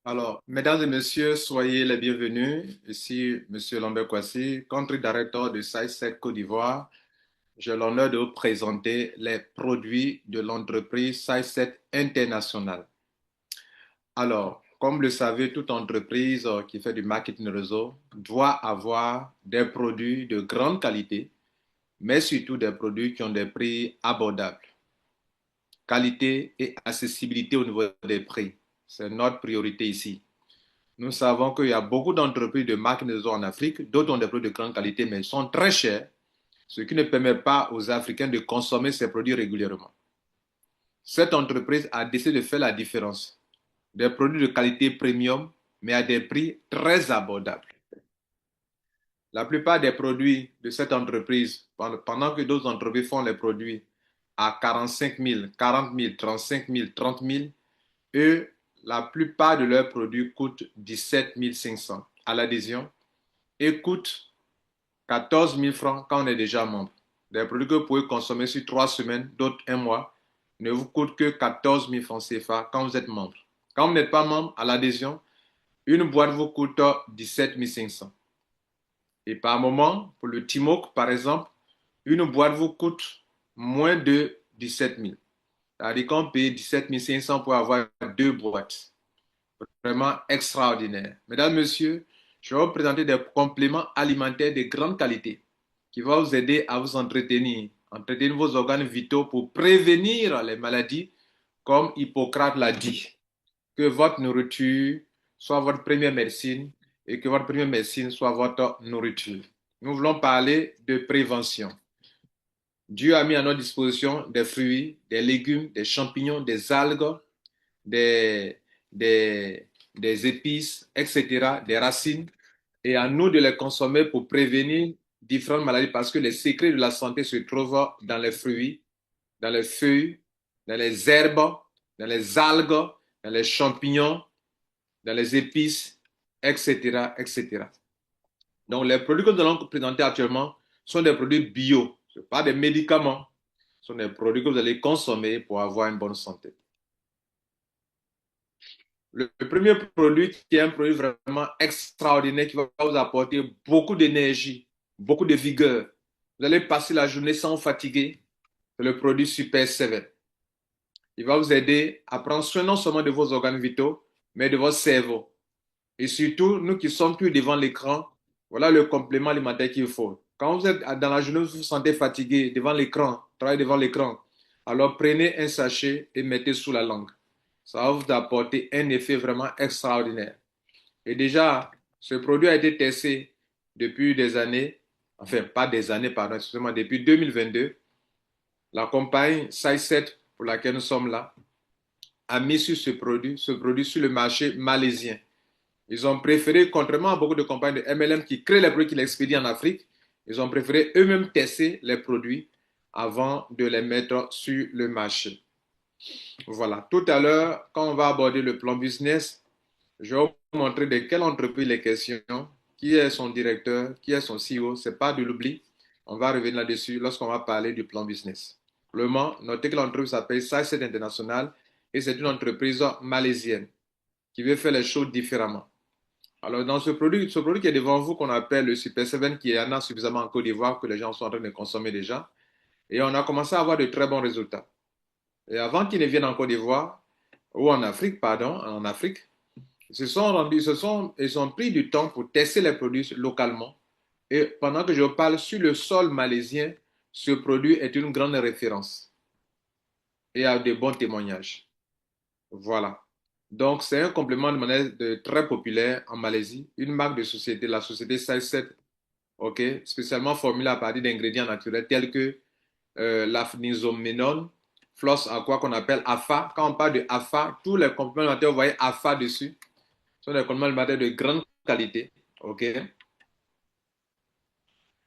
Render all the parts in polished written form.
Alors, mesdames et messieurs, soyez les bienvenus. Ici, Monsieur Lambert Kwasi, Country Director de SciSec Côte d'Ivoire. J'ai l'honneur de vous présenter les produits de l'entreprise SciSec International. Alors, comme vous le savez, toute entreprise qui fait du marketing réseau doit avoir des produits de grande qualité, mais surtout des produits qui ont des prix abordables. Qualité et accessibilité au niveau des prix, c'est notre priorité ici. Nous savons qu'il y a beaucoup d'entreprises de marques maison en Afrique, d'autres ont des produits de grande qualité, mais ils sont très chers, ce qui ne permet pas aux Africains de consommer ces produits régulièrement. Cette entreprise a décidé de faire la différence. Des produits de qualité premium, mais à des prix très abordables. La plupart des produits de cette entreprise, pendant que d'autres entreprises font les produits à 45 000, 40 000, 35 000, 30 000, eux, la plupart de leurs produits coûtent 17 500 à l'adhésion et coûtent 14 000 francs quand on est déjà membre. Des produits que vous pouvez consommer sur 3 semaines, d'autres un mois, ne vous coûtent que 14 000 francs CFA quand vous êtes membre. Quand vous n'êtes pas membre, à l'adhésion, une boîte vous coûte 17 500. Et par moment, pour le Timok, par exemple, une boîte vous coûte moins de 17 000. C'est-à-dire qu'on paye 17 500 pour avoir deux boîtes. Vraiment extraordinaire. Mesdames, Messieurs, je vais vous présenter des compléments alimentaires de grande qualité qui vont vous aider à vous entretenir vos organes vitaux pour prévenir les maladies, comme Hippocrate l'a dit. Que votre nourriture soit votre première médecine et que votre première médecine soit votre nourriture. Nous voulons parler de prévention. Dieu a mis à notre disposition des fruits, des légumes, des champignons, des algues, des, des, des épices, etc., des racines, et à nous de les consommer pour prévenir différentes maladies parce que les secrets de la santé se trouvent dans les fruits, dans les feuilles, dans les herbes, dans les algues, dans les champignons, dans les épices, etc., etc. Donc, les produits que nous allons présenter actuellement sont des produits bio, ce ne sont pas des médicaments, ce sont des produits que vous allez consommer pour avoir une bonne santé. Le premier produit qui est un produit vraiment extraordinaire qui va vous apporter beaucoup d'énergie, beaucoup de vigueur. Vous allez passer la journée sans fatiguer. C'est le produit Super 7. Il va vous aider à prendre soin non seulement de vos organes vitaux, mais de votre cerveau. Et surtout, nous qui sommes plus devant l'écran, voilà le complément alimentaire qu'il faut. Quand vous êtes dans la journée, vous vous sentez fatigué devant l'écran, travaillez devant l'écran, alors prenez un sachet et mettez sous la langue. Ça va vous apporter un effet vraiment extraordinaire. Et déjà, ce produit a été testé depuis des années, enfin pas des années, pardon, excusez-moi, depuis 2022. La compagnie SciSet, pour laquelle nous sommes là, a mis sur ce produit sur le marché malaisien. Ils ont préféré, contrairement à beaucoup de compagnies de MLM qui créent les produits qu'ils expédient en Afrique, ils ont préféré eux-mêmes tester les produits avant de les mettre sur le marché. Voilà. Tout à l'heure, quand on va aborder le plan business, je vais vous montrer de quelle entreprise les questions, qui est son directeur, qui est son CEO. Ce n'est pas de l'oubli. On va revenir là-dessus lorsqu'on va parler du plan business. Le Mans, notez que l'entreprise s'appelle SciSet International et c'est une entreprise malaisienne qui veut faire les choses différemment. Alors, dans ce produit qui est devant vous, qu'on appelle le Super 7, qui en a suffisamment en Côte d'Ivoire, que les gens sont en train de consommer déjà, et on a commencé à avoir de très bons résultats. Et avant qu'ils ne viennent en Côte d'Ivoire, ou en Afrique, pardon, en Afrique, ils ont pris du temps pour tester les produits localement. Et pendant que je parle sur le sol malaisien, ce produit est une grande référence et a de bons témoignages. Voilà. Donc, c'est un complément de monnaie très populaire en Malaisie, une marque de société, la société Siset, ok, spécialement formulée à partir d'ingrédients naturels tels que l'afnisoménone, floss aqua qu'on appelle AFA. Quand on parle de AFA, tous les compléments alimentaires, vous voyez AFA dessus, sont des compléments alimentaires de grande qualité, ok,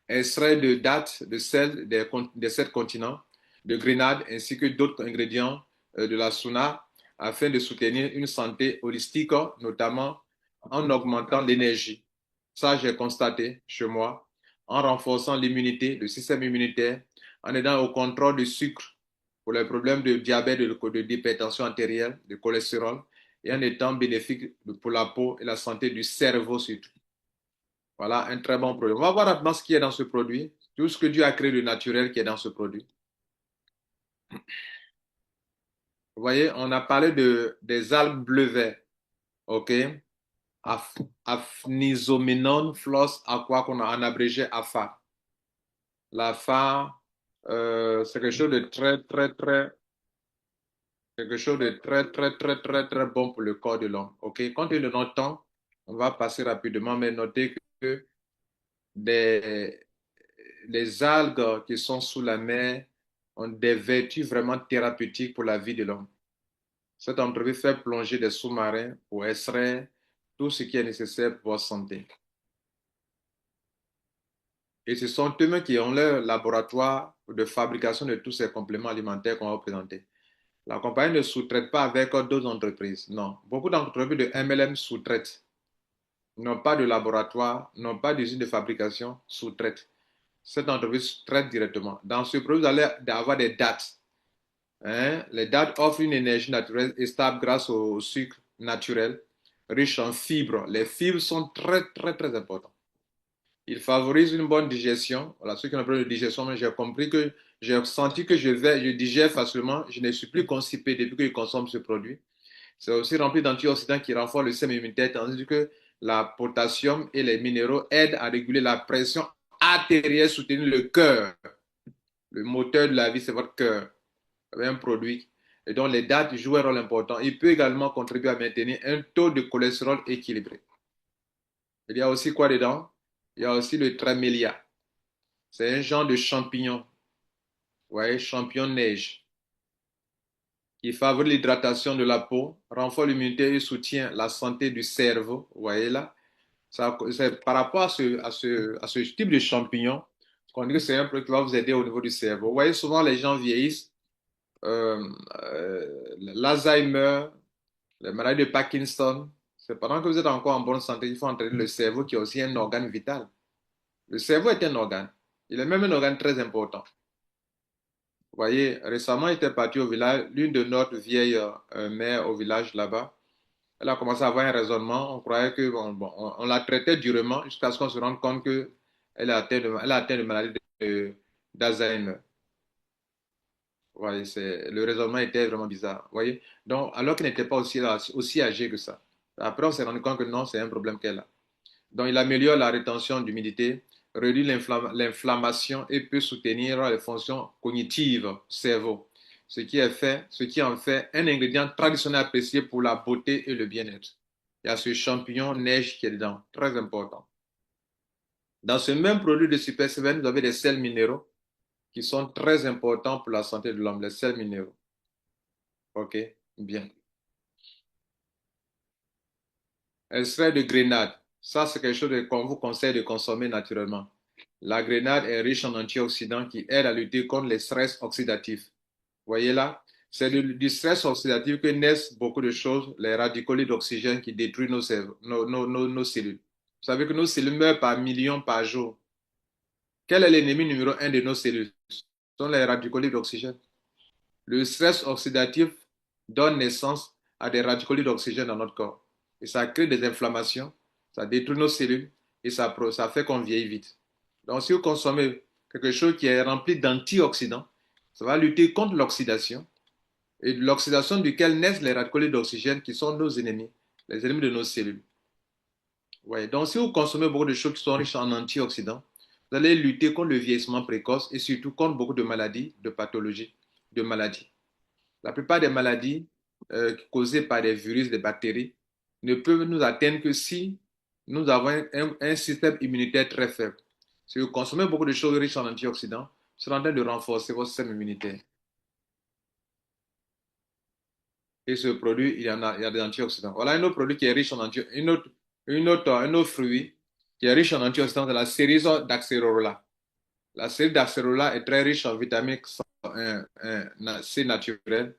extraits de dattes, de sel des 7 continents, de grenades ainsi que d'autres ingrédients de la sauna afin de soutenir une santé holistique, notamment en augmentant l'énergie. Ça, j'ai constaté chez moi, en renforçant l'immunité, le système immunitaire, en aidant au contrôle du sucre pour les problèmes de diabète, d'hypertension artérielle, de cholestérol, et en étant bénéfique pour la peau et la santé du cerveau surtout. Voilà un très bon produit. On va voir rapidement ce qui est dans ce produit, tout ce que Dieu a créé de naturel qui est dans ce produit. Vous voyez, on a parlé des algues bleu-vert, ok? Aphnisomenone floss aqua qu'on a en abrégé AFA. L'AFA, c'est quelque chose de très bon pour le corps de l'homme. Ok, compte tenu de notre temps, on va passer rapidement, mais notez que des, les algues qui sont sous la mer ont des vertus vraiment thérapeutiques pour la vie de l'homme. Cette entreprise fait plonger des sous-marins pour extraire tout ce qui est nécessaire pour votre santé. Et ce sont eux-mêmes qui ont leur laboratoire de fabrication de tous ces compléments alimentaires qu'on va vous présenter. La compagnie ne sous-traite pas avec d'autres entreprises. Non. Beaucoup d'entreprises de MLM sous-traitent. N'ont pas de laboratoire, n'ont pas d'usine de fabrication, sous-traitent. Cette entreprise traite directement. Dans ce produit, vous allez avoir des dates. Hein? Les dates offrent une énergie naturelle et stable grâce au sucre naturel, riche en fibres. Les fibres sont très importantes. Il favorise une bonne digestion. Voilà, ceux qui ont un problème de digestion, mais j'ai compris que j'ai senti que je digère facilement. Je ne suis plus constipé depuis que je consomme ce produit. C'est aussi rempli d'antioxydants qui renforcent le système immunitaire, tandis que la potassium et les minéraux aident à réguler la pression artérielle, soutenir le cœur. Le moteur de la vie, c'est votre cœur. C'est un produit. Et donc, les dates jouent un rôle important. Il peut également contribuer à maintenir un taux de cholestérol équilibré. Il y a aussi quoi dedans? Il y a aussi le tramélia. C'est un genre de champignon. Vous voyez, champignon de neige. Il favorise l'hydratation de la peau, renforce l'immunité et soutient la santé du cerveau. Vous voyez là? C'est par rapport à ce type de champignon qu'on dit que c'est un produit qui va vous aider au niveau du cerveau. Vous voyez, souvent les gens vieillissent, l'Alzheimer, les maladies de Parkinson. C'est pendant que vous êtes encore en bonne santé, il faut entraîner le cerveau qui est aussi un organe vital. Le cerveau est un organe. Il est même un organe très important. Vous voyez, récemment, il était parti au village, l'une de notre vieille mère au village là-bas. Elle a commencé à avoir un raisonnement. On croyait que on la traitait durement jusqu'à ce qu'on se rende compte qu'elle a atteint de maladie d'Alzheimer. Vous voyez, le raisonnement était vraiment bizarre. Vous voyez? Donc, alors qu'elle n'était pas aussi âgée que ça. Après, on s'est rendu compte que non, c'est un problème qu'elle a. Donc, il améliore la rétention d'humidité, réduit l'inflammation et peut soutenir les fonctions cognitives du cerveau. Ce qui en fait un ingrédient traditionnel apprécié pour la beauté et le bien-être. Il y a ce champignon neige qui est dedans, très important. Dans ce même produit de Super 7, vous avez des sels minéraux qui sont très importants pour la santé de l'homme, les sels minéraux. OK, bien. Extrait de grenade. Ça, c'est quelque chose qu'on vous conseille de consommer naturellement. La grenade est riche en antioxydants qui aident à lutter contre les stress oxydatifs. Vous voyez là, c'est du stress oxydatif que naissent beaucoup de choses, les radicaux libres d'oxygène qui détruisent nos cellules. Vous savez que nos cellules meurent par millions par jour. Quel est l'ennemi numéro un de nos cellules? Ce sont les radicaux libres d'oxygène. Le stress oxydatif donne naissance à des radicaux libres d'oxygène dans notre corps. Et ça crée des inflammations, ça détruit nos cellules et ça fait qu'on vieillit vite. Donc, si vous consommez quelque chose qui est rempli d'antioxydants, ça va lutter contre l'oxydation et de l'oxydation duquel naissent les radicaux libres d'oxygène qui sont nos ennemis, les ennemis de nos cellules. Ouais. Donc, si vous consommez beaucoup de choses qui sont riches en antioxydants, vous allez lutter contre le vieillissement précoce et surtout contre beaucoup de maladies, de pathologies, de maladies. La plupart des maladies causées par des virus, des bactéries, ne peuvent nous atteindre que si nous avons un système immunitaire très faible. Si vous consommez beaucoup de choses riches en antioxydants, c'est en train de renforcer votre système immunitaire. Et ce produit, il y a des antioxydants. Voilà un autre produit qui est riche en antioxydants. Un autre fruit qui est riche en antioxydants, c'est la cerise d'acérola. La cerise d'acérola est très riche en vitamine C naturelle,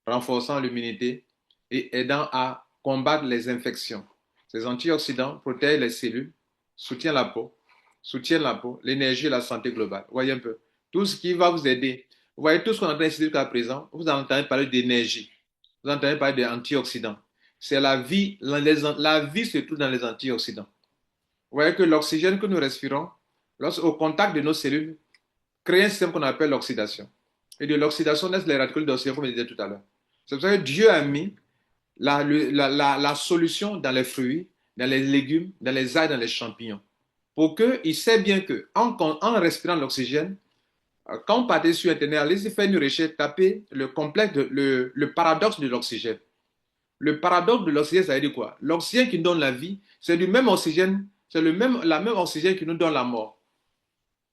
renforçant l'immunité et aidant à combattre les infections. Ces antioxydants protègent les cellules, soutiennent la peau, l'énergie et la santé globale. Voyez un peu. Tout ce qui va vous aider. Vous voyez tout ce qu'on est en train de dire jusqu'à présent, vous entendez parler d'énergie, vous entendez parler d'antioxydants. c'est la vie. La vie se trouve dans les antioxydants. Vous voyez que l'oxygène que nous respirons, au contact de nos cellules, crée un système qu'on appelle l'oxydation. Et de l'oxydation naissent les radicaux d'oxygène, comme je disais tout à l'heure. C'est pour ça que Dieu a mis la solution dans les fruits, dans les légumes, dans les algues, dans les champignons. Pour qu'il sait bien qu'en respirant l'oxygène, quand on partez sur Internet, allez-y faire une recherche, tapez le paradoxe de l'oxygène. Le paradoxe de l'oxygène, ça veut dire quoi? L'oxygène qui nous donne la vie, c'est du même oxygène, c'est la même oxygène qui nous donne la mort.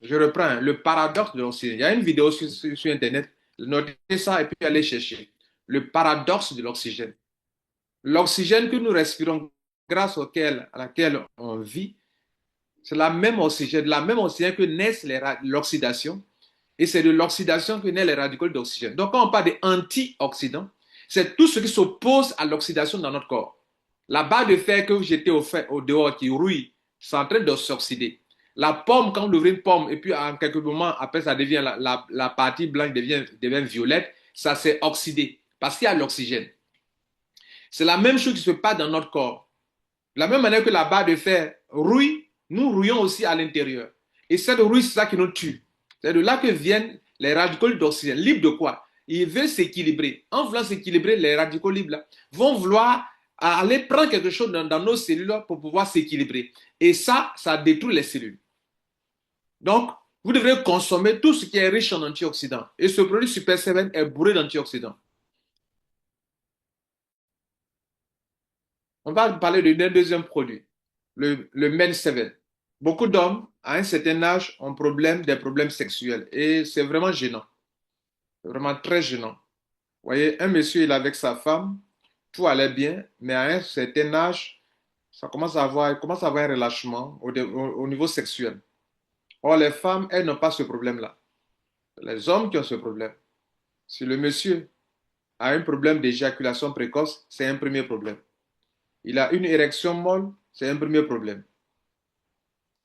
Je reprends, hein, le paradoxe de l'oxygène. Il y a une vidéo sur Internet, notez ça et puis allez chercher. Le paradoxe de l'oxygène. L'oxygène que nous respirons, grâce à laquelle on vit, c'est la même oxygène que naissent l'oxydation, et c'est de l'oxydation que naissent les radicaux d'oxygène. Donc, quand on parle d'antioxydants, c'est tout ce qui s'oppose à l'oxydation dans notre corps. La barre de fer que vous jetez au dehors qui rouille, c'est en train de s'oxyder. La pomme, quand on ouvre une pomme, et puis en quelques moments, après, ça devient la partie blanche devient violette, ça s'est oxydé parce qu'il y a l'oxygène. C'est la même chose qui se passe dans notre corps. De la même manière que la barre de fer rouille, nous rouillons aussi à l'intérieur. Et cette rouille, c'est ça qui nous tue. C'est de là que viennent les radicaux d'oxygène. Libres de quoi? Ils veulent s'équilibrer. En voulant s'équilibrer, les radicaux libres là, vont vouloir aller prendre quelque chose dans nos cellules pour pouvoir s'équilibrer. Et ça détruit les cellules. Donc, vous devrez consommer tout ce qui est riche en antioxydants. Et ce produit Super 7 est bourré d'antioxydants. On va parler d'un deuxième produit, le Men 7. Beaucoup d'hommes, à un certain âge, ont des problèmes sexuels. Et c'est vraiment gênant. C'est vraiment très gênant. Vous voyez, un monsieur, il est avec sa femme, tout allait bien, mais à un certain âge, il commence à avoir un relâchement au niveau sexuel. Or, les femmes, elles n'ont pas ce problème-là. Les hommes qui ont ce problème. Si le monsieur a un problème d'éjaculation précoce, c'est un premier problème. Il a une érection molle, c'est un premier problème.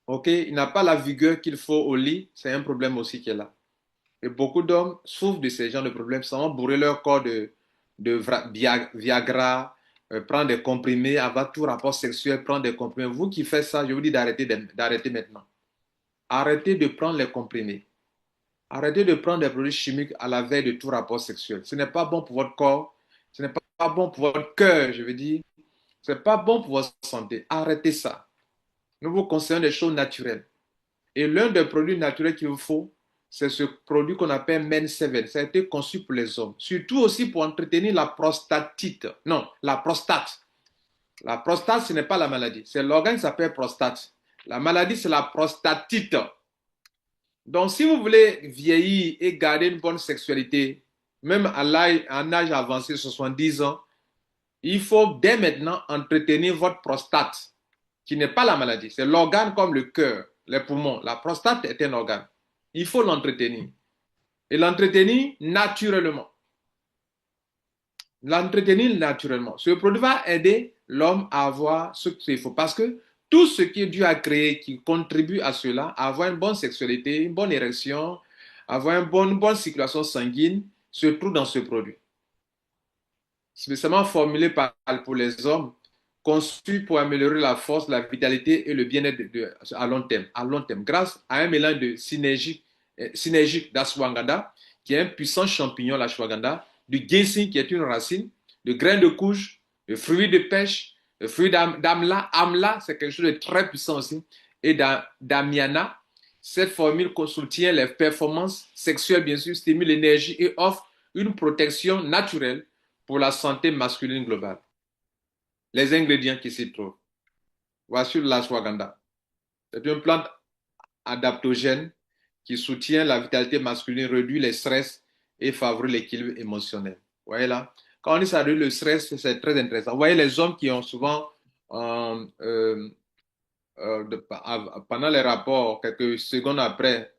Ok, il n'a pas la vigueur qu'il faut au lit, c'est un problème aussi qui est là. Et beaucoup d'hommes souffrent de ces genres de problèmes, sans bourrer leur corps de Viagra, prendre des comprimés, avoir tout rapport sexuel, prendre des comprimés. Vous qui faites ça, je vous dis d'arrêter maintenant. Arrêtez de prendre les comprimés. Arrêtez de prendre des produits chimiques à la veille de tout rapport sexuel. Ce n'est pas bon pour votre corps, ce n'est pas bon pour votre cœur, je veux dire. Ce n'est pas bon pour votre santé. Arrêtez ça. Nous vous conseillons des choses naturelles. Et l'un des produits naturels qu'il vous faut, c'est ce produit qu'on appelle Men 7. Ça a été conçu pour les hommes. Surtout aussi pour entretenir la prostatite. Non, la prostate. La prostate, ce n'est pas la maladie. C'est l'organe qui s'appelle prostate. La maladie, c'est la prostatite. Donc, si vous voulez vieillir et garder une bonne sexualité, même à un âge avancé, 70 ans, il faut dès maintenant entretenir votre prostate, qui n'est pas la maladie. C'est l'organe comme le cœur, les poumons. La prostate est un organe. Il faut l'entretenir. Et l'entretenir naturellement. L'entretenir naturellement. Ce produit va aider l'homme à avoir ce qu'il faut. Parce que tout ce que Dieu a créé qui contribue à cela, à avoir une bonne sexualité, une bonne érection, avoir une bonne circulation sanguine, se trouve dans ce produit. Spécialement formulé pour les hommes, conçu pour améliorer la force, la vitalité et le bien-être à long terme, grâce à un mélange de synergique d'ashwagandha, qui est un puissant champignon, l'ashwagandha, du ginseng, qui est une racine, de graines de couche, de fruits de pêche, de fruits d'amla. Amla, c'est quelque chose de très puissant aussi, et d'amiana. Cette formule soutient les performances sexuelles, bien sûr, stimule l'énergie et offre une protection naturelle pour la santé masculine globale. Les ingrédients qui s'y trouvent. Voici l'ashwagandha. C'est une plante adaptogène qui soutient la vitalité masculine, réduit les stress et favorise l'équilibre émotionnel. Vous voyez là? Quand on dit ça réduit le stress, c'est très intéressant. Vous voyez les hommes qui ont souvent, pendant les rapports, quelques secondes après,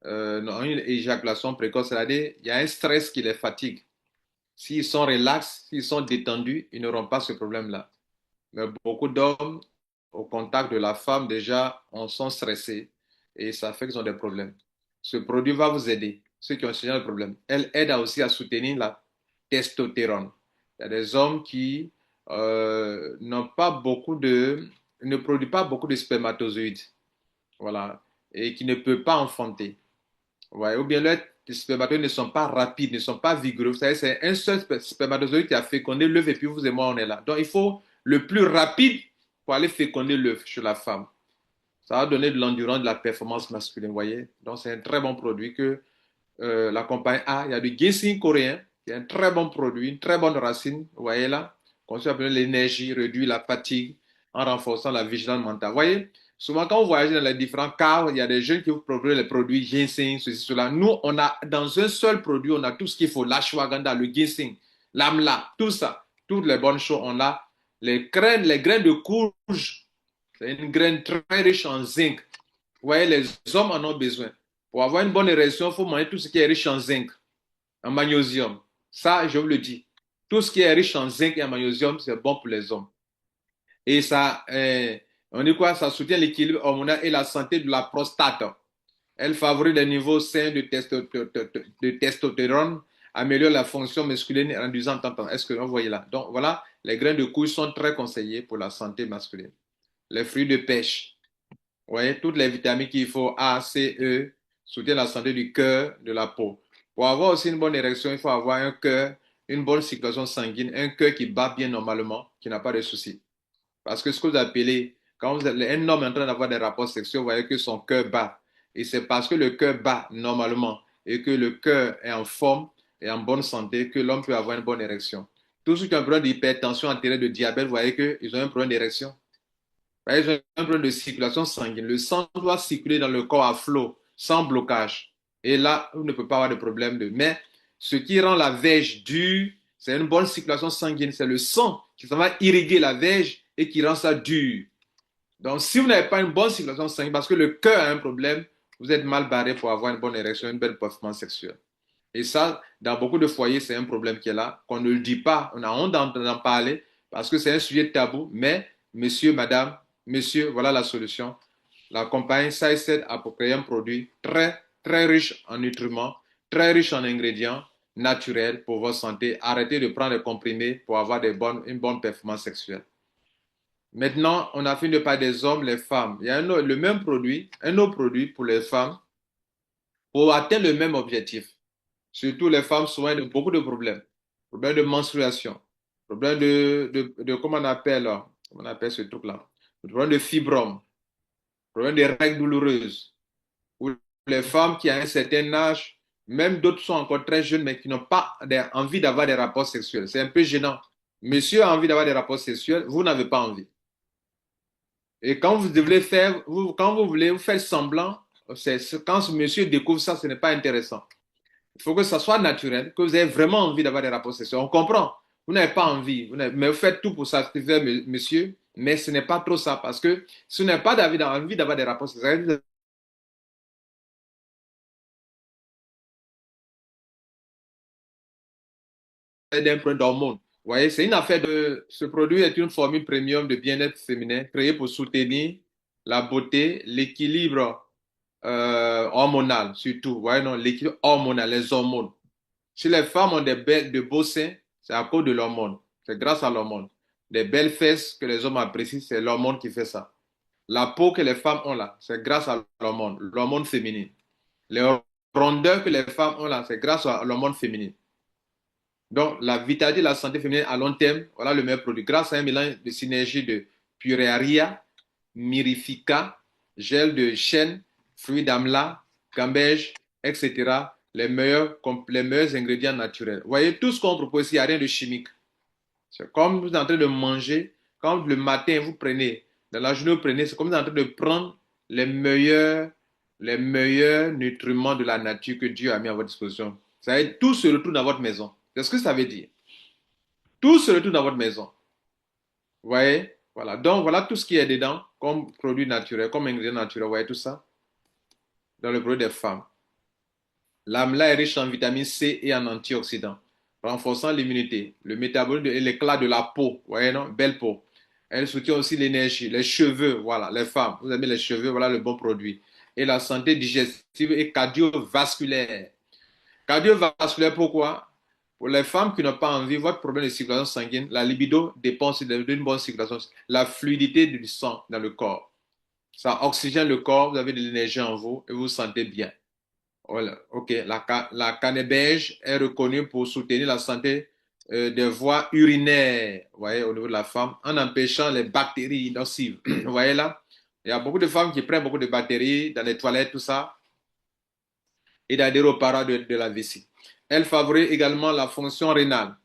une éjaculation précoce, c'est-à-dire il y a un stress qui les fatigue. S'ils sont relax, s'ils sont détendus, ils n'auront pas ce problème-là. Mais beaucoup d'hommes, au contact de la femme, déjà, en sont stressés et ça fait qu'ils ont des problèmes. Ce produit va vous aider, ceux qui ont ce genre de problème. Elle aide aussi à soutenir la testostérone. Il y a des hommes qui n'ont pas beaucoup de, ne produisent pas beaucoup de spermatozoïdes, voilà, et qui ne peuvent pas enfanter. Ouais, ou bien les spermatozoïdes ne sont pas rapides, ne sont pas vigoureux. Vous savez, c'est un seul spermatozoïde qui a fécondé l'œuf et puis vous et moi, on est là. Donc, il faut le plus rapide pour aller féconder l'œuf chez la femme. Ça va donner de l'endurance, de la performance masculine, vous voyez. Donc, c'est un très bon produit que la compagnie a. Il y a du ginseng coréen, qui est un très bon produit, une très bonne racine, vous voyez là. Conçu à l'énergie, réduit la fatigue en renforçant la vigilance mentale. Vous voyez, souvent quand vous voyagez dans les différents cas, il y a des jeunes qui vous proposent les produits ginseng, ceci, cela. Nous, on a dans un seul produit, on a tout ce qu'il faut, l'ashwagandha, le ginseng, l'amla, tout ça, toutes les bonnes choses, on a. Les graines de courge, c'est une graine très riche en zinc. Vous voyez, les hommes en ont besoin. Pour avoir une bonne érection, il faut manger tout ce qui est riche en zinc, en magnésium. Ça, je vous le dis. Tout ce qui est riche en zinc et en magnésium, c'est bon pour les hommes. Et ça, on dit quoi? Ça soutient l'équilibre hormonal et la santé de la prostate. Elle favorise les niveaux sains de testostérone, améliore la fonction masculine et réduisant temps. Est-ce que vous voyez là? Donc voilà, les grains de couille sont très conseillés pour la santé masculine. Les fruits de pêche, vous voyez, toutes les vitamines qu'il faut, A, C, E, soutiennent la santé du cœur, de la peau. Pour avoir aussi une bonne érection, il faut avoir un cœur, une bonne circulation sanguine, un cœur qui bat bien normalement, qui n'a pas de soucis. Parce que ce que vous appelez, quand un homme est en train d'avoir des rapports sexuels, vous voyez que son cœur bat. Et c'est parce que le cœur bat normalement et que le cœur est en forme et en bonne santé que l'homme peut avoir une bonne érection. Tous ceux qui ont un problème d'hypertension artérielle, de diabète, vous voyez qu'ils ont un problème d'érection. Ils ont un problème de circulation sanguine. Le sang doit circuler dans le corps à flot, sans blocage. Et là, on ne peut pas avoir de problème de. Mais ce qui rend la verge dure, c'est une bonne circulation sanguine. C'est le sang qui va irriguer la verge et qui rend ça dur. Donc, si vous n'avez pas une bonne circulation sanguine, parce que le cœur a un problème, vous êtes mal barré pour avoir une bonne érection, une belle performance sexuelle. Et ça, dans beaucoup de foyers, c'est un problème qui est là, qu'on ne le dit pas, on a honte d'en parler, parce que c'est un sujet tabou, mais monsieur, madame, monsieur, voilà la solution. La compagnie SciSaid a créé un produit très, très riche en nutriments, très riche en ingrédients naturels pour votre santé. Arrêtez de prendre des comprimés pour avoir une bonne performance sexuelle. Maintenant, on a fini de parler des hommes, les femmes. Il y a le même produit, un autre produit pour les femmes pour atteindre le même objectif. Surtout les femmes souvent ont beaucoup de problèmes. Problèmes de menstruation, problèmes comment on appelle ce truc-là? Problèmes de fibromes, problèmes de règles douloureuses. Ou les femmes qui ont un certain âge, même d'autres sont encore très jeunes, mais qui n'ont pas envie d'avoir des rapports sexuels. C'est un peu gênant. Monsieur a envie d'avoir des rapports sexuels, vous n'avez pas envie. Et quand vous devez faire, quand vous voulez vous faire semblant, quand ce monsieur découvre ça, ce n'est pas intéressant. Il faut que ça soit naturel, que vous ayez vraiment envie d'avoir des rapports sexuels. On comprend. Vous n'avez pas envie, mais vous faites tout pour satisfaire monsieur, mais ce n'est pas trop ça, parce que si vous n'avez pas envie d'avoir des rapports sexuels, d'un problème d'hormones. Vous voyez, c'est une affaire de. Ce produit est une formule premium de bien-être féminin créée pour soutenir la beauté, l'équilibre hormonal, surtout. Vous voyez, non, l'équilibre hormonal, les hormones. Si les femmes ont de beaux seins, c'est à cause de l'hormone. C'est grâce à l'hormone. Des belles fesses que les hommes apprécient, c'est l'hormone qui fait ça. La peau que les femmes ont là, c'est grâce à l'hormone féminine. Les rondeurs que les femmes ont là, c'est grâce à l'hormone féminine. Donc, la vitalité et la santé féminine à long terme, voilà le meilleur produit. Grâce à un mélange de synergie de Purearia, Mirifica, gel de chêne, fruits d'amla, gambeige, etc. Les meilleurs ingrédients naturels. Vous voyez, tout ce qu'on propose ici, il n'y a rien de chimique. C'est comme vous êtes en train de manger, quand le matin vous prenez, dans la journée vous prenez, c'est comme vous êtes en train de prendre les meilleurs nutriments de la nature que Dieu a mis à votre disposition. Ça veut dire, tout se retrouve dans votre maison. C'est ce que ça veut dire. Tout se retrouve dans votre maison. Vous voyez? Voilà. Donc, voilà tout ce qui est dedans comme produit naturel, comme ingrédient naturel. Vous voyez tout ça? Dans le produit des femmes. L'amla est riche en vitamine C et en antioxydants, renforçant l'immunité, le métabolisme et l'éclat de la peau. Vous voyez, non? Belle peau. Elle soutient aussi l'énergie, les cheveux. Voilà, les femmes. Vous aimez les cheveux, voilà le bon produit. Et la santé digestive et cardiovasculaire. Cardiovasculaire, pourquoi? Pour les femmes qui n'ont pas envie, votre problème de circulation sanguine, la libido dépend aussi d'une bonne circulation, la fluidité du sang dans le corps. Ça oxygène le corps, vous avez de l'énergie en vous et vous vous sentez bien. Voilà. OK. La cannabis est reconnue pour soutenir la santé des voies urinaires, vous voyez, au niveau de la femme, en empêchant les bactéries nocives. Vous voyez là? Il y a beaucoup de femmes qui prennent beaucoup de bactéries dans les toilettes, tout ça, et d'adhérer au parents de la vessie. Elle favorise également la fonction rénale,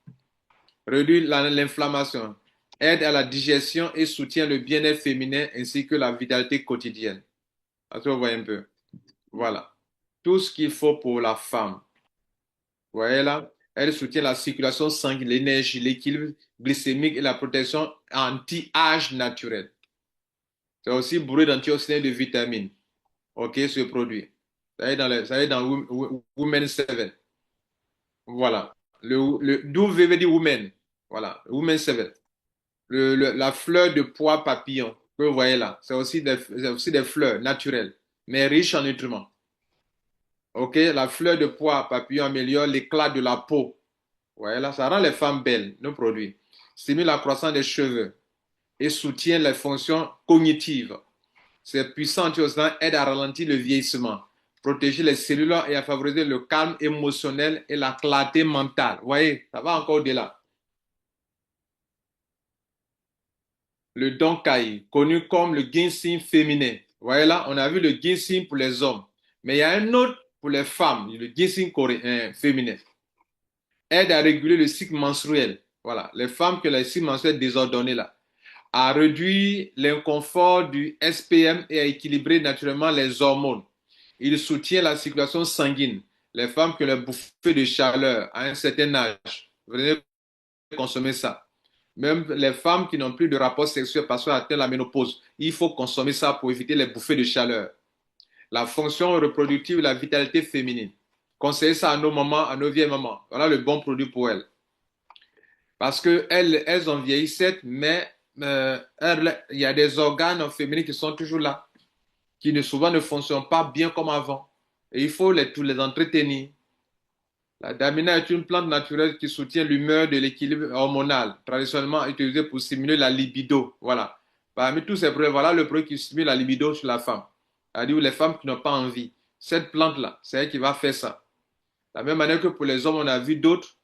réduit l'inflammation, aide à la digestion et soutient le bien-être féminin ainsi que la vitalité quotidienne. Est-ce que vous voyez un peu? Voilà. Tout ce qu'il faut pour la femme. Vous voyez là? Elle soutient la circulation sanguine, l'énergie, l'équilibre glycémique et la protection anti-âge naturelle. C'est aussi bourré d'antioxydants et de vitamines. OK, ce produit. Ça est dans Women 7. Voilà. W veut dire Women. Voilà. Women 7. La fleur de pois papillon que vous voyez là, c'est aussi des fleurs naturelles, mais riches en nutriments. OK, la fleur de pois papillon améliore l'éclat de la peau. Vous voyez là, ça rend les femmes belles, nos produits. Stimule la croissance des cheveux et soutient les fonctions cognitives. Ces puissants antioxydants aident à ralentir le vieillissement, protéger les cellules et à favoriser le calme émotionnel et la clarté mentale. Vous voyez, ça va encore au-delà. Le Donkai, connu comme le ginseng féminin. Vous voyez là, on a vu le ginseng pour les hommes, mais il y a un autre pour les femmes, le ginseng féminin. Aide à réguler le cycle menstruel. Voilà, les femmes que le cycle menstruel désordonné là, à réduire l'inconfort du SPM et à équilibrer naturellement les hormones. Il soutient la circulation sanguine. Les femmes qui ont les bouffées de chaleur à un certain âge, venez consommer ça. Même les femmes qui n'ont plus de rapport sexuel parce qu'elles atteignent la ménopause, il faut consommer ça pour éviter les bouffées de chaleur. La fonction reproductive et la vitalité féminine. Conseillez ça à nos mamans, à nos vieilles mamans. Voilà le bon produit pour elles. Parce qu'elles ont vieilli, certes, mais il y a des organes féminins qui sont toujours là, qui souvent ne fonctionnent pas bien comme avant. Et il faut tous les entretenir. La damina est une plante naturelle qui soutient l'humeur de l'équilibre hormonal, traditionnellement utilisée pour stimuler la libido. Voilà. Parmi tous ces produits, voilà le produit qui stimule la libido chez la femme. C'est-à-dire les femmes qui n'ont pas envie. Cette plante-là, c'est elle qui va faire ça. De la même manière que pour les hommes, on a vu d'autres,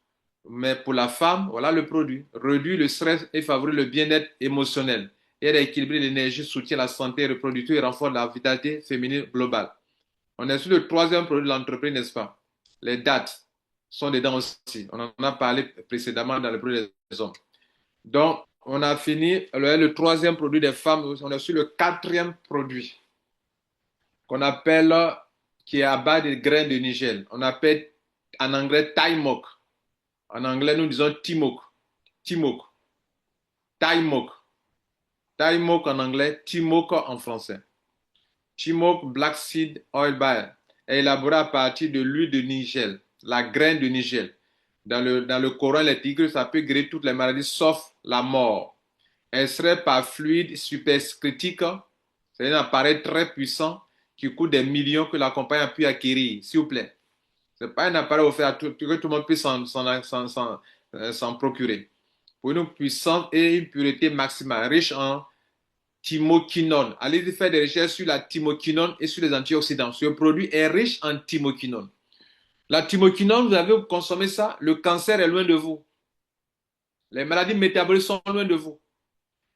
mais pour la femme, voilà le produit. Réduit le stress et favorise le bien-être émotionnel. Aide à équilibrer l'énergie, soutient la santé reproductive et renforce la vitalité féminine globale. On est sur le troisième produit de l'entreprise, n'est-ce pas? Les dates sont dedans aussi. On en a parlé précédemment dans le produit des hommes. Donc, on a fini le troisième produit des femmes. On est sur le quatrième produit qu'on appelle, qui est à base de graines de Nigel. On appelle en anglais Timok. En anglais, nous disons Timok. Timok. Timok. Timok en anglais, Timok en français. Timok Black Seed Oil Bar est élaboré à partir de l'huile de Nigel, la graine de Nigel. Dans le Coran, les tigres, ça peut guérir toutes les maladies sauf la mort. Extrait par fluide supercritique, c'est un appareil très puissant qui coûte des millions que la compagnie a pu acquérir, s'il vous plaît. Ce n'est pas un appareil offert à que tout le monde puisse s'en procurer. Pour une puissance et une pureté maximale, riche en thymoquinone. Allez faire des recherches sur la thymoquinone et sur les antioxydants. Ce produit est riche en thymoquinone. La thymoquinone, vous avez consommé ça, le cancer est loin de vous. Les maladies métaboliques sont loin de vous.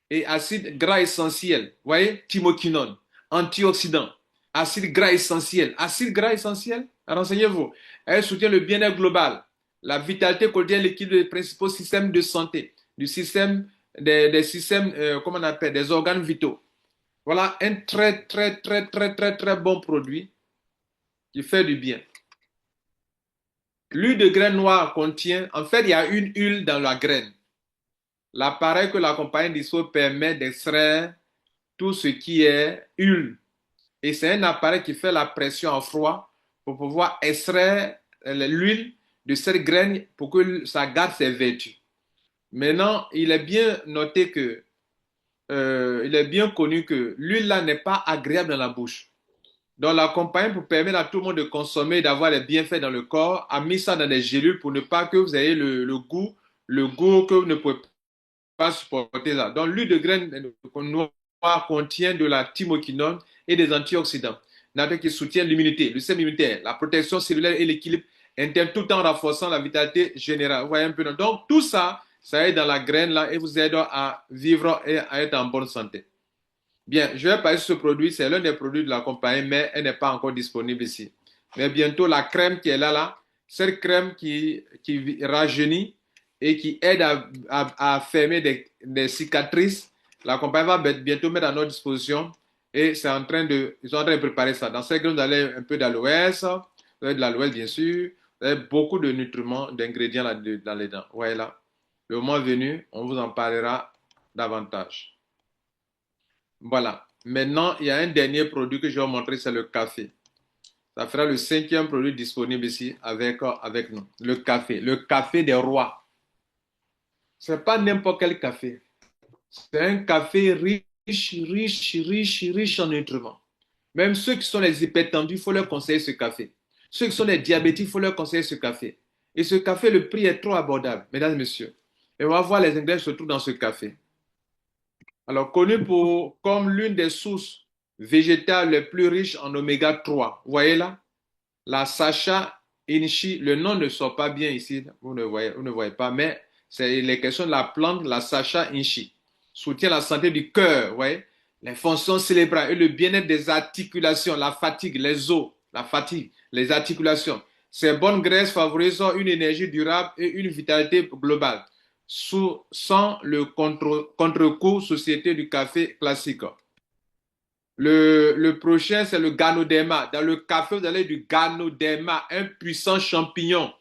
Et acide gras essentiel, vous voyez, thymoquinone, antioxydant, acide gras essentiel. Acide gras essentiel, renseignez-vous. Elle soutient le bien-être global, la vitalité quotidienne, l'équilibre des principaux systèmes de santé, du système, des systèmes, comment on appelle, des organes vitaux. Voilà un très, très, très, très, très, très bon produit qui fait du bien. L'huile de graine noire contient, en fait, il y a une huile dans la graine. L'appareil que la compagnie dispose permet d'extraire tout ce qui est huile. Et c'est un appareil qui fait la pression en froid pour pouvoir extraire l'huile de cette graine pour que ça garde ses vertus. Maintenant, il est bien noté il est bien connu que l'huile là n'est pas agréable dans la bouche. Donc, la compagnie, pour permettre à tout le monde de consommer et d'avoir les bienfaits dans le corps, a mis ça dans des gélules pour ne pas que vous ayez le goût que vous ne pouvez pas supporter là. Donc, l'huile de graine noire contient de la thymoquinone et des antioxydants, qui soutiennent l'immunité, le système immunitaire, la protection cellulaire et l'équilibre interne, tout en renforçant la vitalité générale. Vous voyez un peu. Donc, tout ça, ça aide dans la graine là et vous aide à vivre et à être en bonne santé. Bien, je vais parler de ce produit. C'est l'un des produits de la compagnie, mais elle n'est pas encore disponible ici. Mais bientôt, la crème qui est là, cette crème qui rajeunit et qui aide à fermer des cicatrices, la compagnie va bientôt mettre à notre disposition. Et ils sont en train de préparer ça. Dans cette crème, vous avez un peu d'aloès, vous avez de l'aloès, bien sûr. Vous avez beaucoup de nutriments, d'ingrédients dans les dents. Voilà. Le moment venu, on vous en parlera davantage. Voilà. Maintenant, il y a un dernier produit que je vais vous montrer, c'est le café. Ça fera le cinquième produit disponible ici avec nous. Le café des rois. Ce n'est pas n'importe quel café. C'est un café riche en nutriments. Même ceux qui sont les hypertendus, il faut leur conseiller ce café. Ceux qui sont les diabétiques, il faut leur conseiller ce café. Et ce café, le prix est trop abordable, mesdames et messieurs. Et on va voir les ingrédients qui se trouvent dans ce café. Alors, connu comme l'une des sources végétales les plus riches en oméga 3. Vous voyez là? La Sacha Inchi, le nom ne sort pas bien ici, vous ne voyez pas, mais c'est les questions de la plante, la Sacha Inchi. Soutient la santé du cœur, vous voyez? Les fonctions cérébrales et le bien-être des articulations, la fatigue, les os, la fatigue, les articulations. Ces bonnes graisses favorisent une énergie durable et une vitalité globale sans le contre-coup société du café classique. Le prochain, c'est le Ganoderma. Dans le café, vous avez du Ganoderma, un puissant champignon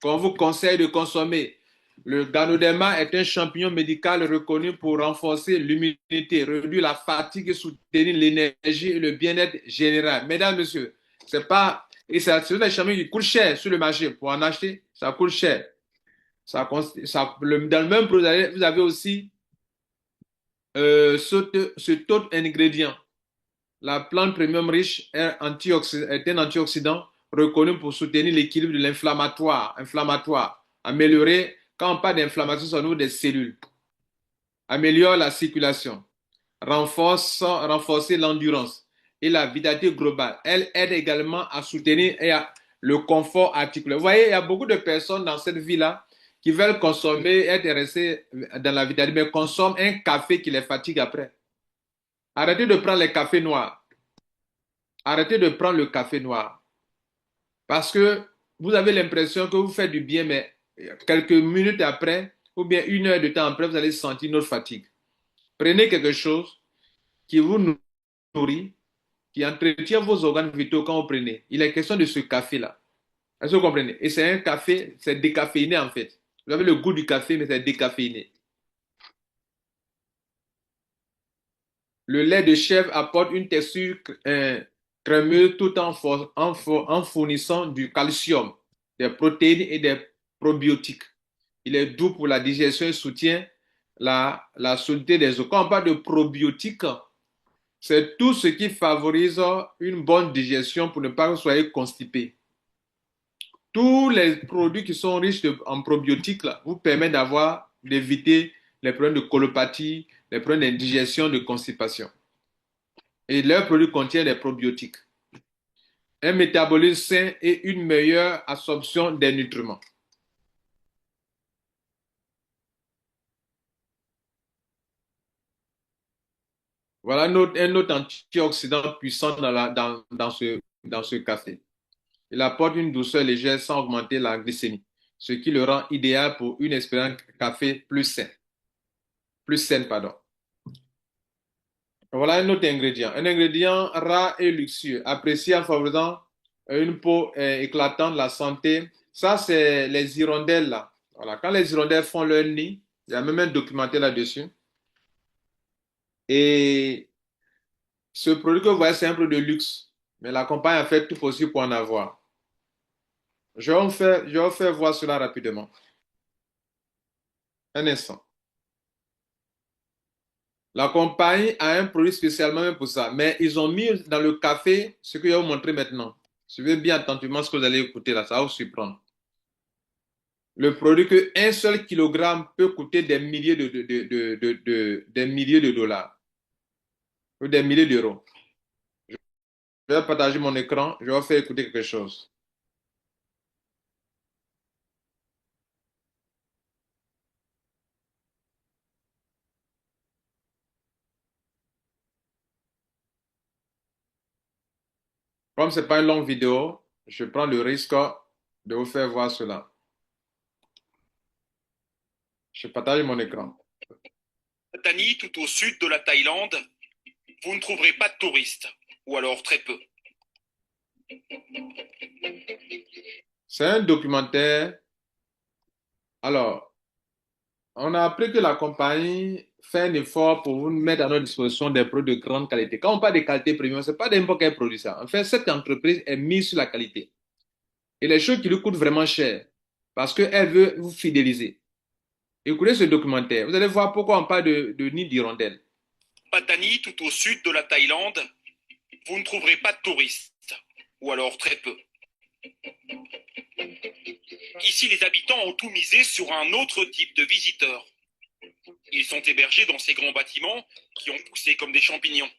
qu'on vous conseille de consommer. Le Ganoderma est un champignon médical reconnu pour renforcer l'immunité, réduire la fatigue et soutenir l'énergie et le bien-être général. Mesdames, messieurs, c'est pas. Et c'est des champignons qui coûtent cher sur le marché. Pour en acheter, ça coûte cher. Dans le même produit, vous avez aussi cet autre ingrédient. La plante premium riche est un antioxydant reconnu pour soutenir l'équilibre de inflammatoire, améliorer, quand on parle d'inflammation, c'est au niveau des cellules, améliore la circulation, renforcer l'endurance et la vitalité globale. Elle aide également à soutenir le confort articulaire. Vous voyez, il y a beaucoup de personnes dans cette vie-là qui veulent consommer, être intéressées dans la vitalité, mais consomment un café qui les fatigue après. Arrêtez de prendre les cafés noirs. Arrêtez de prendre le café noir. Parce que vous avez l'impression que vous faites du bien, mais quelques minutes après, ou bien une heure de temps après, vous allez sentir notre fatigue. Prenez quelque chose qui vous nourrit, qui entretient vos organes vitaux quand vous prenez. Il est question de ce café-là. Est-ce que vous comprenez? Et c'est un café, c'est décaféiné en fait. Vous avez le goût du café, mais c'est décaféiné. Le lait de chèvre apporte une texture crémeuse tout en fournissant du calcium, des protéines et des probiotiques. Il est doux pour la digestion et soutient la solidité des os. Quand on parle de probiotiques, c'est tout ce qui favorise une bonne digestion pour ne pas que vous soyez constipé. Tous les produits qui sont riches en probiotiques là, vous permettent d'éviter les problèmes de colopathie, les problèmes d'indigestion, de constipation. Et leurs produits contiennent des probiotiques, un métabolisme sain et une meilleure absorption des nutriments. Voilà un autre antioxydant puissant dans ce café. Il apporte une douceur légère sans augmenter la glycémie, ce qui le rend idéal pour une expérience café plus saine, pardon. Voilà un autre ingrédient. Un ingrédient rare et luxueux, apprécié en favorisant une peau éclatante, la santé. Ça, c'est les hirondelles, là. Voilà. Quand les hirondelles font leur nid, il y a même un documentaire là-dessus. Et ce produit que vous voyez, c'est un produit de luxe. Mais la compagnie a fait tout possible pour en avoir. Je vais vous faire voir cela rapidement. Un instant. La compagnie a un produit spécialement même pour ça, mais ils ont mis dans le café ce que je vais vous montrer maintenant. Suivez bien attentivement ce que vous allez écouter là, ça va vous surprendre. Le produit que un seul kilogramme peut coûter des milliers des milliers de dollars ou des milliers d'euros. Je vais partager mon écran, je vais vous faire écouter quelque chose. Comme ce n'est pas une longue vidéo, je prends le risque de vous faire voir cela. Je partage mon écran. Pattani, tout au sud de la Thaïlande, vous ne trouverez pas de touristes, ou alors très peu. C'est un documentaire. Alors, on a appris que la compagnie fait un effort pour vous mettre à notre disposition des produits de grande qualité. Quand on parle de qualité premium, ce n'est pas n'importe quel produit ça. En fait, cette entreprise est mise sur la qualité. Et les choses qui lui coûtent vraiment cher, parce qu'elle veut vous fidéliser. Écoutez ce documentaire, vous allez voir pourquoi on parle de nid d'hirondelle. Pattani, tout au sud de la Thaïlande, vous ne trouverez pas de touristes, ou alors très peu. Ici, les habitants ont tout misé sur un autre type de visiteurs. Ils sont hébergés dans ces grands bâtiments qui ont poussé comme des champignons,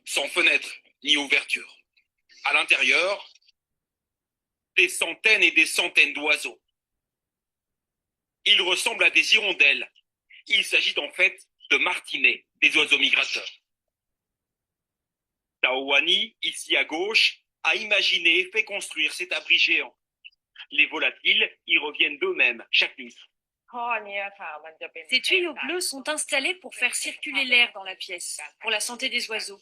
sans fenêtres ni ouverture. À l'intérieur, des centaines et des centaines d'oiseaux. Ils ressemblent à des hirondelles. Il s'agit en fait de martinets, des oiseaux migrateurs. Taowani, ici à gauche, a imaginé et fait construire cet abri géant. Les volatiles y reviennent d'eux-mêmes chaque nuit. Ces tuyaux bleus sont installés pour faire circuler l'air dans la pièce, pour la santé des oiseaux.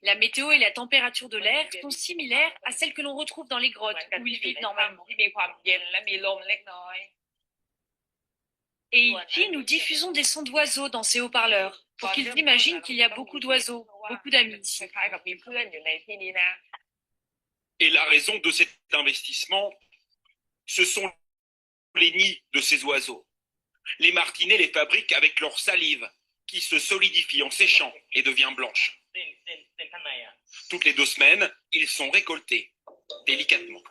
La météo et la température de l'air sont similaires à celles que l'on retrouve dans les grottes où ils vivent normalement. Et ici, nous diffusons des sons d'oiseaux dans ces haut-parleurs pour qu'ils imaginent qu'il y a beaucoup d'oiseaux, beaucoup d'amis ici. Et la raison de cet investissement, ce sont les nids de ces oiseaux. Les martinets les fabriquent avec leur salive, qui se solidifie en séchant et devient blanche. Toutes les 2 semaines, ils sont récoltés, délicatement.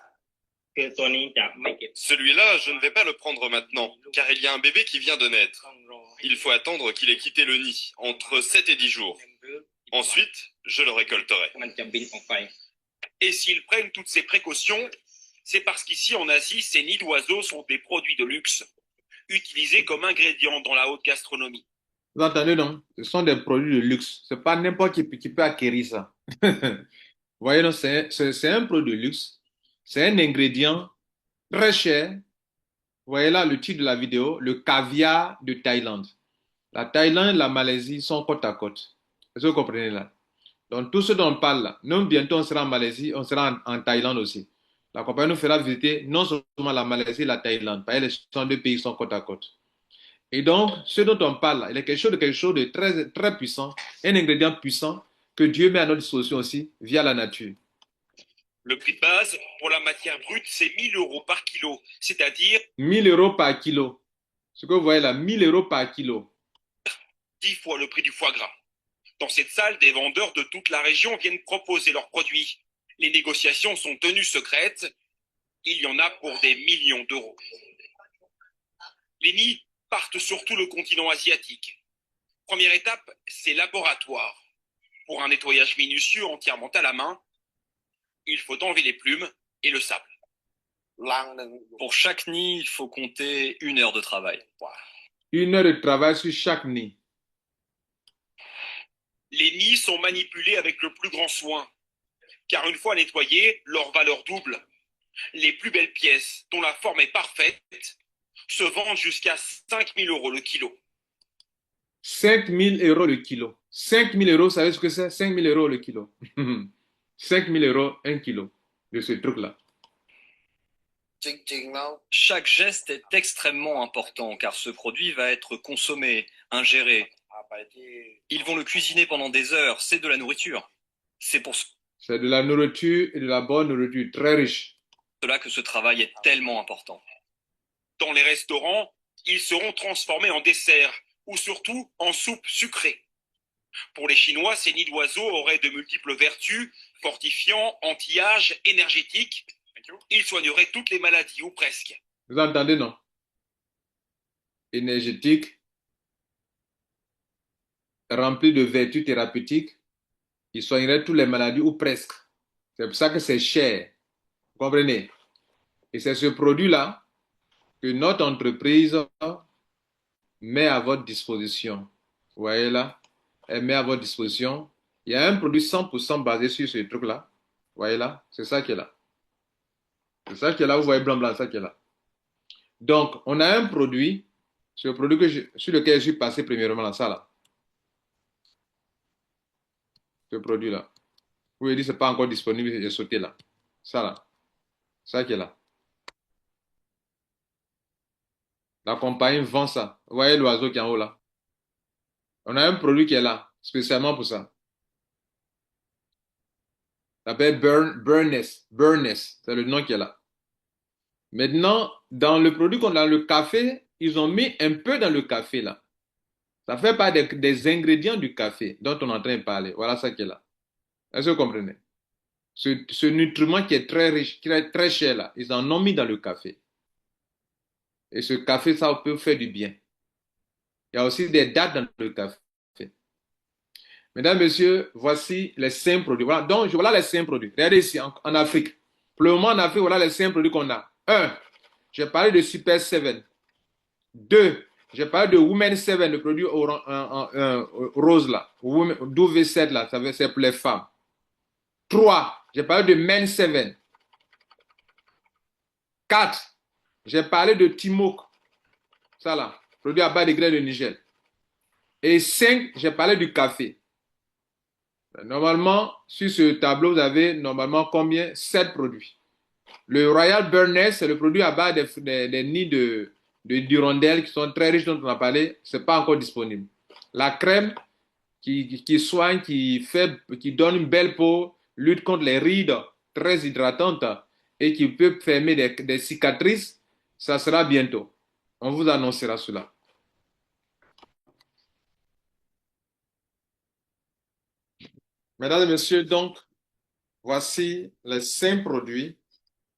Celui-là, je ne vais pas le prendre maintenant, car il y a un bébé qui vient de naître. Il faut attendre qu'il ait quitté le nid, entre 7 et 10 jours. Ensuite, je le récolterai. Et s'ils prennent toutes ces précautions, c'est parce qu'ici en Asie, ces nids d'oiseaux sont des produits de luxe, utilisés comme ingrédients dans la haute gastronomie. Vous entendez, non? Ce sont des produits de luxe. Ce n'est pas n'importe qui peut acquérir ça. Vous voyez, non, c'est un produit de luxe. C'est un ingrédient très cher. Vous voyez là le titre de la vidéo, le caviar de Thaïlande. La Thaïlande et la Malaisie sont côte à côte. Est-ce que vous comprenez là? Donc, tout ce dont on parle là, nous, bientôt, on sera en Malaisie, on sera en Thaïlande aussi. La compagnie nous fera visiter non seulement la Malaisie et la Thaïlande, parce que les sont deux pays qui sont côte à côte. Et donc, ce dont on parle là, il est quelque chose de très, très puissant, un ingrédient puissant que Dieu met à notre disposition aussi via la nature. Le prix de base pour la matière brute, c'est 1 000 € par kilo, c'est-à-dire 1 000 € par kilo. Ce que vous voyez là, 1 000 € par kilo. 10 fois le prix du foie gras. Dans cette salle, des vendeurs de toute la région viennent proposer leurs produits. Les négociations sont tenues secrètes. Il y en a pour des millions d'euros. Les nids partent sur tout le continent asiatique. Première étape, c'est laboratoire. Pour un nettoyage minutieux entièrement à la main, il faut enlever les plumes et le sable. Pour chaque nid, il faut compter 1 heure de travail. 1 heure de travail sur chaque nid. Les nids sont manipulés avec le plus grand soin, car une fois nettoyés, leur valeur double. Les plus belles pièces, dont la forme est parfaite, se vendent jusqu'à 5 000 € le kilo. 5 000 € le kilo. 5 000 €, vous savez ce que c'est? 5 000 € le kilo. 5 000 € un kilo de ce truc-là. Chaque geste est extrêmement important, car ce produit va être consommé, ingéré. Ils vont le cuisiner pendant des heures, c'est de la nourriture. C'est pour C'est de la nourriture et de la bonne nourriture, très riche. cela que ce travail est tellement important. Dans les restaurants, ils seront transformés en dessert ou surtout en soupe sucrée. Pour les Chinois, ces nids d'oiseaux auraient de multiples vertus, fortifiants, anti-âge, énergétiques. Ils soigneraient toutes les maladies, ou presque. Vous entendez, non? Énergétique, rempli de vertus thérapeutiques, il soignerait toutes les maladies, ou presque. C'est pour ça que c'est cher. Vous comprenez? Et c'est ce produit-là que notre entreprise met à votre disposition. Vous voyez là? Elle met à votre disposition. Il y a un produit 100% basé sur ce truc-là. Vous voyez là? C'est ça qui est là. C'est ça qui est là. Vous voyez blanc, ça qui est là. Donc, on a un produit, c'est le produit sur lequel je suis passé premièrement là, ça là. Ce produit-là. Vous voyez, c'est pas encore disponible, j'ai sauté là. Ça là. Ça qui est là. La compagnie vend ça. Vous voyez l'oiseau qui est en haut là. On a un produit qui est là, spécialement pour ça. Ça s'appelle Burness. Burness, c'est le nom qui est là. Maintenant, dans le produit qu'on a, le café, ils ont mis un peu dans le café là. Ça fait pas des ingrédients du café dont on est en train de parler. Voilà ça qui est là. Est-ce que vous comprenez? Ce nutriment qui est très riche, qui est très cher là, ils en ont mis dans le café. Et ce café, ça peut faire du bien. Il y a aussi des dates dans le café. Mesdames, Messieurs, voici les 5 produits. Voilà, donc, voilà les 5 produits. Regardez ici, en Afrique. Pour le moment, en Afrique, voilà les 5 produits qu'on a. 1, j'ai parlé de Super 7. 2, j'ai parlé de Women 7, le produit rose là. WV7 là, c'est pour les femmes. 3, j'ai parlé de Men 7. 4, j'ai parlé de Timok. Ça là, produit à base de graines de Niger. Et 5, j'ai parlé du café. Normalement, sur ce tableau, vous avez normalement combien? 7 produits. Le Royal Burness, c'est le produit à base des nids d'hirondelles qui sont très riches dont on a parlé. Ce n'est pas encore disponible. La crème qui soigne, qui donne une belle peau, lutte contre les rides, très hydratante et qui peut fermer des cicatrices, ça sera bientôt. On vous annoncera cela. Mesdames et messieurs, donc, voici les 5 produits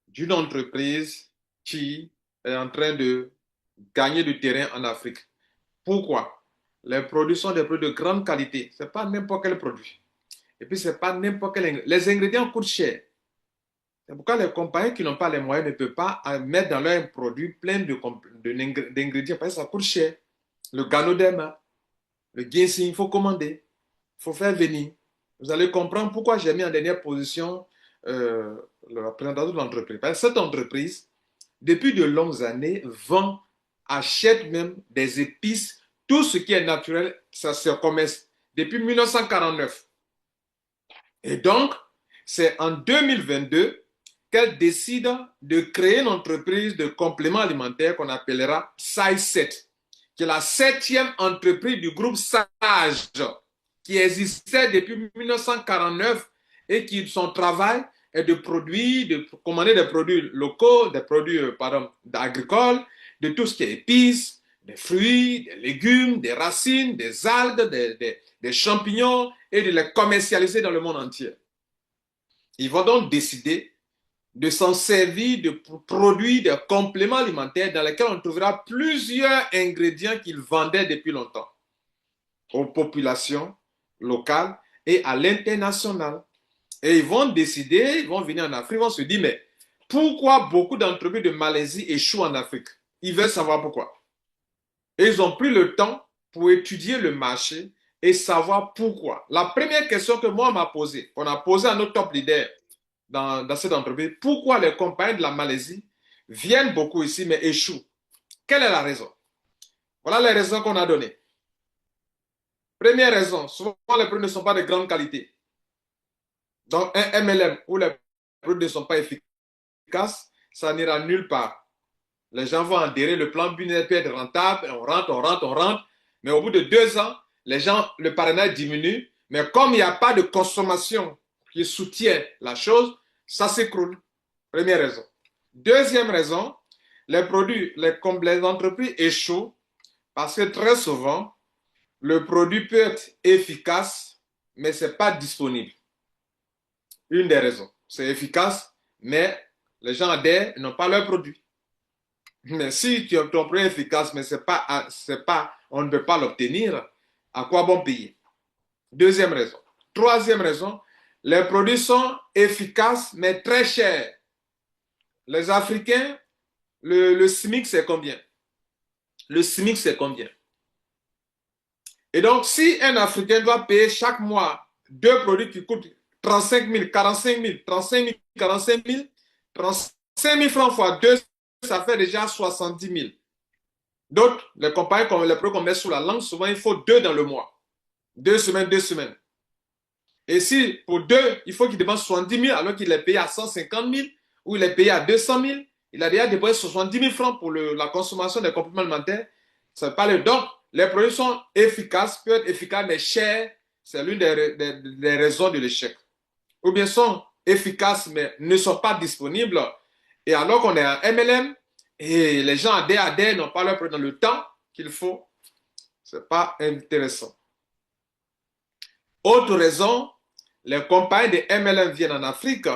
d'une entreprise qui est en train de gagner du terrain en Afrique. Pourquoi? Les produits sont des produits de grande qualité. Ce n'est pas n'importe quel produit. Et puis, ce n'est pas n'importe quel ingrédient. Les ingrédients coûtent cher. C'est pourquoi les compagnies qui n'ont pas les moyens ne peuvent pas mettre dans leurs produits plein d'ingrédients parce que ça coûte cher. Le Ganoderma, le ginseng, il faut commander. Il faut faire venir. Vous allez comprendre pourquoi j'ai mis en dernière position la présentation de l'entreprise. Parce que cette entreprise, depuis de longues années, vend, achète même des épices, tout ce qui est naturel, ça se commerce depuis 1949. Et donc, c'est en 2022 qu'elle décide de créer une entreprise de compléments alimentaires qu'on appellera Size 7, qui est la 7e entreprise du groupe Sage, qui existait depuis 1949 et qui, son travail est de commander des produits locaux, des produits agricoles, de tout ce qui est épices, des fruits, des légumes, des racines, des algues, des champignons et de les commercialiser dans le monde entier. Ils vont donc décider de s'en servir de produits, de compléments alimentaires dans lesquels on trouvera plusieurs ingrédients qu'ils vendaient depuis longtemps aux populations locales et à l'international. Et ils vont décider, ils vont venir en Afrique, ils vont se dire, mais pourquoi beaucoup d'entreprises de Malaisie échouent en Afrique? Ils veulent savoir pourquoi. Et ils ont pris le temps pour étudier le marché et savoir pourquoi. La première question que moi m'a posée, on a posé à nos top leaders dans cette entreprise, pourquoi les compagnies de la Malaisie viennent beaucoup ici mais échouent? Quelle est la raison? Voilà les raisons qu'on a données. Première raison, souvent les produits ne sont pas de grande qualité. Donc un MLM où les produits ne sont pas efficaces, ça n'ira nulle part. Les gens vont adhérer, le plan business peut être rentable, on rentre, mais au bout de 2 ans, le parrainage diminue, mais comme il n'y a pas de consommation qui soutient la chose, ça s'écroule. Première raison. Deuxième raison, les entreprises échouent Parce que très souvent, le produit peut être efficace, mais ce n'est pas disponible. Une des raisons, c'est efficace, mais les gens adhèrent et n'ont pas leur produit. Mais si ton produit est efficace, mais on ne peut pas l'obtenir, à quoi bon payer? Deuxième raison. Troisième raison, les produits sont efficaces, mais très chers. Les Africains, le SMIC, c'est combien? Le SMIC, c'est combien? Et donc, si un Africain doit payer chaque mois deux produits qui coûtent 35 000, 45 000, 35 000, 45 000, 35 000 francs fois 2, ça fait déjà 70 000. D'autres, les compagnies, comme les produits qu'on met sous la langue, souvent il faut 2 dans le mois. 2 semaines, 2 semaines. Et si pour 2, il faut qu'il dépense 70 000 alors qu'il est payé à 150 000 ou il est payé à 200 000, il a déjà dépensé 70 000 francs pour la consommation des compléments alimentaires. Ça veut pas le donc. Les produits sont efficaces, peuvent être efficaces, mais chers. C'est l'une des raisons de l'échec. Ou bien sont efficaces, mais ne sont pas disponibles. Et alors qu'on est en MLM, et les gens adhèrent, n'ont pas leur produit dans le temps qu'il faut. Ce n'est pas intéressant. Autre raison, les compagnies de MLM viennent en Afrique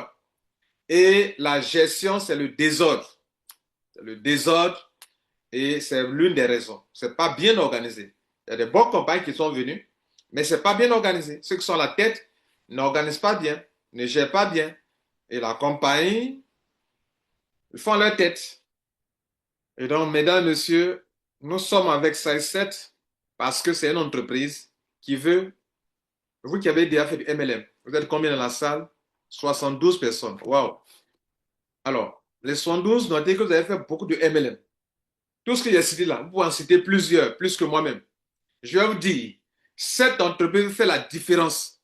et la gestion, c'est le désordre. C'est le désordre. Et c'est l'une des raisons. Ce n'est pas bien organisé. Il y a des bonnes compagnies qui sont venues, mais ce n'est pas bien organisé. Ceux qui sont à la tête n'organisent pas bien, ne gèrent pas bien. Et la compagnie, ils font leur tête. Et donc, mesdames, messieurs, nous sommes avec Size7 parce que c'est une entreprise qui veut, vous qui avez déjà fait du MLM, vous êtes combien dans la salle? 72 personnes. Waouh! Alors, les 72, notez que vous avez fait beaucoup de MLM. Tout ce que j'ai cité là, vous pouvez en citer plusieurs, plus que moi-même. Je vais vous dire, cette entreprise fait la différence.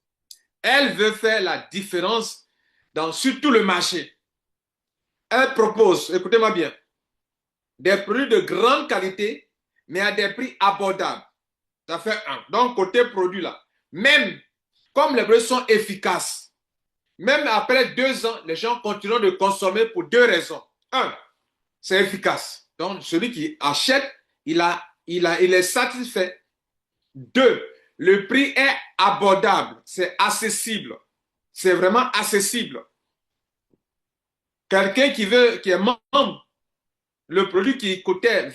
Elle veut faire la différence sur tout le marché. Elle propose, écoutez-moi bien, des produits de grande qualité, mais à des prix abordables. Ça fait un. Donc, côté produit là, même comme les produits sont efficaces, même après 2 ans, les gens continuent de consommer pour 2 raisons. Un, c'est efficace. Donc, celui qui achète, il est satisfait. 2, le prix est abordable, c'est accessible. C'est vraiment accessible. Quelqu'un qui est membre, le produit qui coûtait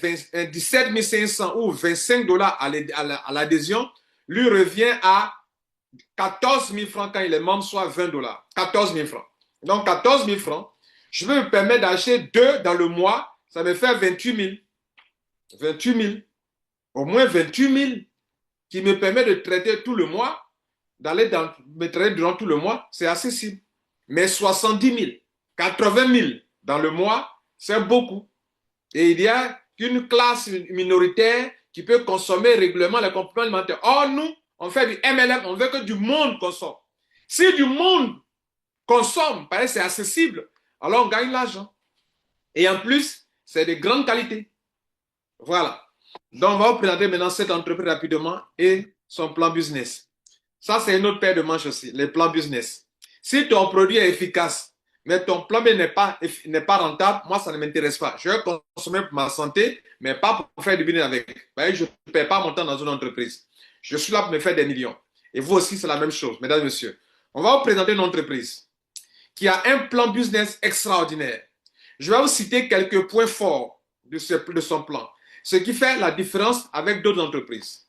17 500 ou 25 $ à l'adhésion, lui revient à 14 000 francs quand il est membre, soit 20 $. 14 000 francs. Donc, 14 000 francs, je peux me permettre d'acheter 2 dans le mois, ça me fait 28 000. 28 000. Au moins 28 000 qui me permet de traiter tout le mois, me traiter durant tout le mois, c'est accessible. Mais 70 000, 80 000 dans le mois, c'est beaucoup. Et il y a qu'une classe minoritaire qui peut consommer régulièrement les compléments alimentaires. Or, nous, on fait du MLM, on veut que du monde consomme. Si du monde consomme, parce que c'est accessible, alors on gagne l'argent. Et en plus, c'est de grande qualité. Voilà. Donc, on va vous présenter maintenant cette entreprise rapidement et son plan business. Ça, c'est une autre paire de manches aussi, les plans business. Si ton produit est efficace, mais ton plan n'est pas rentable, moi, ça ne m'intéresse pas. Je vais consommer pour ma santé, mais pas pour faire du business avec. Je ne perds pas mon temps dans une entreprise. Je suis là pour me faire des millions. Et vous aussi, c'est la même chose, mesdames et messieurs. On va vous présenter une entreprise qui a un plan business extraordinaire. Je vais vous citer quelques points forts de son plan. Ce qui fait la différence avec d'autres entreprises.